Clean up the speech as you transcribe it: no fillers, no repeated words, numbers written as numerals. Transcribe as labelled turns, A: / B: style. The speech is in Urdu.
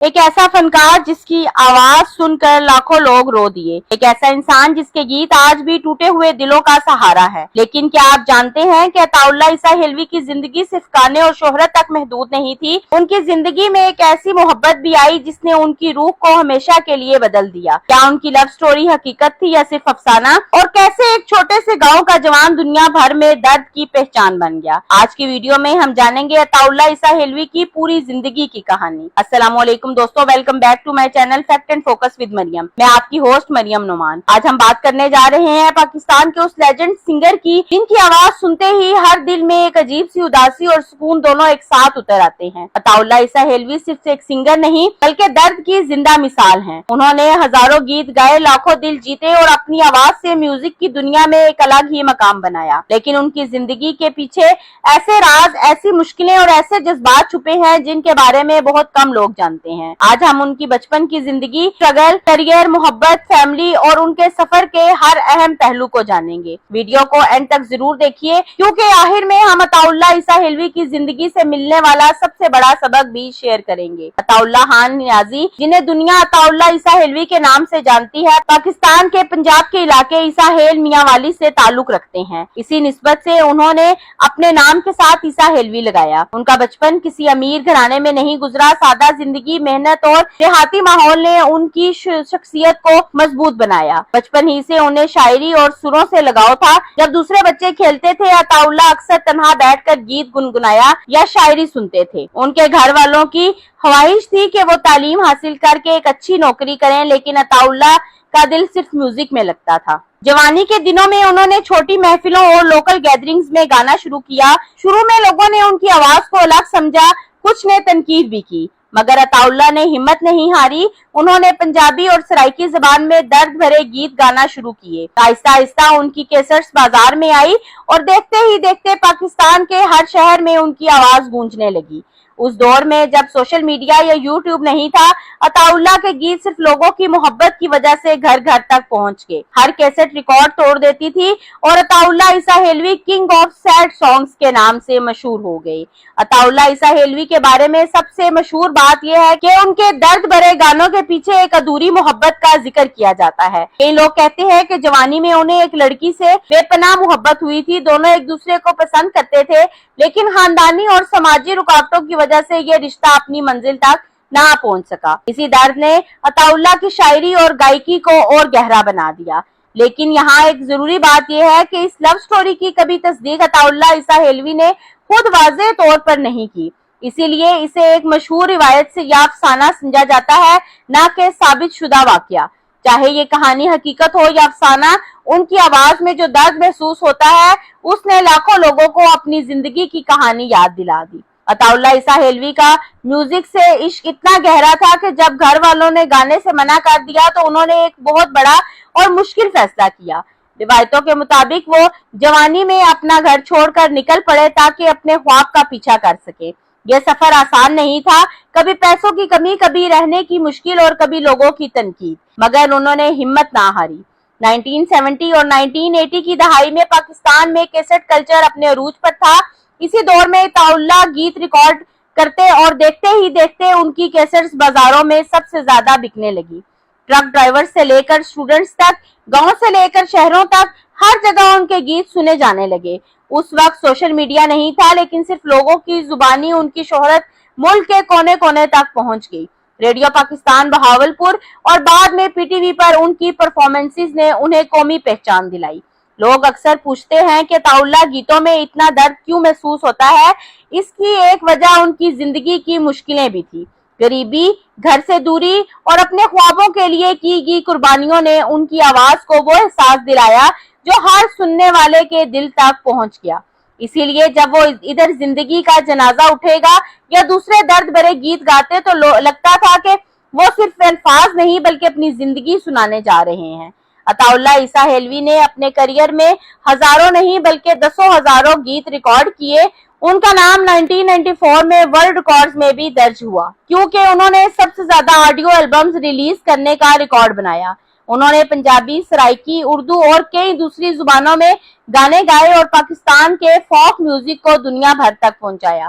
A: ایک ایسا فنکار جس کی آواز سن کر لاکھوں لوگ رو دیے، ایک ایسا انسان جس کے گیت آج بھی ٹوٹے ہوئے دلوں کا سہارا ہے۔ لیکن کیا آپ جانتے ہیں کہ عطا اللہ عیسیٰ حلوی کی زندگی صرف گانے اور شہرت تک محدود نہیں تھی؟ ان کی زندگی میں ایک ایسی محبت بھی آئی جس نے ان کی روح کو ہمیشہ کے لیے بدل دیا۔ کیا ان کی لو سٹوری حقیقت تھی یا صرف افسانہ؟ اور کیسے ایک چھوٹے سے گاؤں کا جوان دنیا بھر میں درد کی پہچان بن گیا؟ آج کی ویڈیو میں ہم جانیں گے عطا اللہ عیسیٰ حلوی کی پوری زندگی کی کہانی۔ السلام علیکم دوستو، welcome back to my channel Fact and Focus with Maryam. میں آپ کی ہوسٹ مریم نعمان۔ آج ہم بات کرنے جا رہے ہیں پاکستان کے اس لیجنڈ سنگر کی جن کی آواز سنتے ہی ہر دل میں ایک عجیب سی اداسی اور سکون دونوں ایک ساتھ اتر آتے ہیں۔ عطا اللہ عیسیٰ حلوی صرف ایک سنگر نہیں بلکہ درد کی زندہ مثال ہیں۔ انہوں نے ہزاروں گیت گائے، لاکھوں دل جیتے اور اپنی آواز سے میوزک کی دنیا میں ایک الگ ہی مقام بنایا۔ لیکن ان کی زندگی کے پیچھے ایسے راز، ایسی مشکلیں اور ایسے جذبات چھپے ہیں جن کے بارے میں بہت کم لوگ جانتے ہیں۔ آج ہم ان کی بچپن کی زندگی، اسٹرگل، کیریئر، محبت، فیملی اور ان کے سفر کے ہر اہم پہلو کو جانیں گے۔ ویڈیو کو اینڈ تک ضرور دیکھیے کیونکہ آخر میں ہم عطا اللہ عیسیٰ حلوی کی زندگی سے ملنے والا سب سے بڑا سبق بھی شیئر کریں گے۔ عطا اللہ خان نیازی، جنہیں دنیا عطا اللہ عیسیٰ حلوی کے نام سے جانتی ہے، پاکستان کے پنجاب کے علاقے عیسیٰ حیل میاں والی سے تعلق رکھتے ہیں۔ اسی نسبت سے انہوں نے اپنے نام کے ساتھ عیسیٰ حلوی لگایا۔ ان کا بچپن کسی امیر گھرانے میں نہیں گزرا۔ سادہ زندگی، محنت اور دیہاتی ماحول نے ان کی شخصیت کو مضبوط بنایا۔ بچپن ہی سے انہیں شاعری اور سروں سے لگاؤ تھا۔ جب دوسرے بچے کھیلتے تھے، عطا اللہ اکثر تنہا بیٹھ کر گیت گنگنایا یا شاعری سنتے تھے۔ ان کے گھر والوں کی خواہش تھی کہ وہ تعلیم حاصل کر کے ایک اچھی نوکری کریں، لیکن عطا اللہ کا دل صرف میوزک میں لگتا تھا۔ جوانی کے دنوں میں انہوں نے چھوٹی محفلوں اور لوکل گیدرنگز میں گانا شروع کیا۔ شروع میں لوگوں نے ان کی آواز کو الگ سمجھا، کچھ نے تنقید بھی کی، مگر عطا اللہ نے ہمت نہیں ہاری۔ انہوں نے پنجابی اور سرائکی زبان میں درد بھرے گیت گانا شروع کیے۔ آہستہ آہستہ ان کی کیسٹس بازار میں آئی اور دیکھتے ہی دیکھتے پاکستان کے ہر شہر میں ان کی آواز گونجنے لگی۔ اس دور میں جب سوشل میڈیا یا یوٹیوب نہیں تھا، عطا اللہ کے گیت صرف لوگوں کی محبت کی وجہ سے گھر گھر تک پہنچ گئے۔ ہر کیسٹ ریکارڈ توڑ دیتی تھی اور عطا اللہ عیسیٰ حلوی کنگ آف سیڈ سانگز کے نام سے مشہور ہو گئے۔ عطا اللہ عیسیٰ حلوی کے بارے میں سب سے مشہور بات یہ ہے کہ ان کے درد بھرے گانوں کے پیچھے ایک ادھوری محبت کا ذکر کیا جاتا ہے۔ کئی لوگ کہتے ہیں کہ جوانی میں انہیں ایک لڑکی سے بے پناہ محبت ہوئی تھی، دونوں ایک دوسرے کو پسند کرتے تھے، لیکن خاندانی اور سماجی رکاوٹوں کی وجہ سے یہ رشتہ اپنی منزل تک نہ پہنچ سکا۔ اسی درد نے عطا اللہ کی شاعری اور گائیکی کو اور گہرا بنا دیا۔ لیکن یہاں ایک ضروری بات یہ ہے کہ اس لو سٹوری کی کبھی تصدیق عطا اللہ عیسیٰ حلوی نے خود واضح طور پر نہیں کی، اسی لیے اسے ایک مشہور روایت سے یا افسانہ سمجھا جاتا ہے، نہ کہ ثابت شدہ واقعہ۔ چاہے یہ کہانی حقیقت ہو یا افسانہ، ان کی آواز میں جو درد محسوس ہوتا ہے اس نے لاکھوں لوگوں کو اپنی زندگی کی کہانی یاد دلا دی۔ عطا اللہ عیسیٰ حلوی کا میوزک سے عشق اتنا گہرا تھا کہ جب گھر والوں نے گانے سے منع کر دیا تو انہوں نے ایک بہت بڑا اور مشکل فیصلہ کیا۔ روایتوں کے مطابق وہ جوانی میں اپنا گھر چھوڑ کر نکل پڑے تاکہ اپنے خواب کا پیچھا کر سکے۔ یہ سفر آسان نہیں تھا، کبھی پیسوں کی کمی، کبھی رہنے کی مشکل اور کبھی لوگوں کی تنقید، مگر انہوں نے ہمت نہ ہاری۔ 1970 اور 1980 کی دہائی میں پاکستان میں کیسٹ کلچر اپنے عروج پر تھا۔ اسی دور میں عطا اللہ گیت ریکارڈ کرتے اور دیکھتے ہی دیکھتے ان کی کیسٹس بازاروں میں سب سے زیادہ بکنے لگی۔ ٹرک ڈرائیور سے لے کر اسٹوڈنٹس تک، گاؤں سے لے کر شہروں تک، ہر جگہ ان کے گیت سنے جانے لگے۔ اس وقت سوشل میڈیا نہیں تھا، لیکن صرف لوگوں کی زبانی ان کی شہرت ملک کے کونے کونے تک پہنچ گئی۔ ریڈیو پاکستان بہاولپور اور بعد میں پی ٹی وی پر ان کی پرفارمنسز نے انہیں قومی پہچان دلائی۔ لوگ اکثر پوچھتے ہیں کہ عطا اللہ گیتوں میں اتنا درد کیوں محسوس ہوتا ہے؟ اس کی ایک وجہ ان کی زندگی کی مشکلیں بھی تھی۔ غریبی، گھر سے دوری اور اپنے خوابوں کے لیے کی گئی قربانیوں نے ان کی آواز کو وہ احساس دلایا جو ہر سننے والے کے دل تک پہنچ گیا۔ اسی لیے جب وہ ادھر زندگی کا جنازہ اٹھے گا یا دوسرے درد بھرے گیت گاتے تو لگتا تھا کہ وہ صرف الفاظ نہیں بلکہ اپنی زندگی سنانے جا رہے ہیں۔ عطا اللہ عیسیٰ حلوی نے اپنے کیریئر میں ہزاروں نہیں بلکہ دسوں ہزاروں گیت ریکارڈ کیے۔ ان کا نام 1994 میں ورلڈ ریکارڈز میں بھی درج ہوا کیونکہ انہوں نے سب سے زیادہ آڈیو البمز ریلیز کرنے کا ریکارڈ بنایا۔ انہوں نے پنجابی، سرائکی، اردو اور کئی دوسری زبانوں میں گانے گائے اور پاکستان کے فوک میوزک کو دنیا بھر تک پہنچایا۔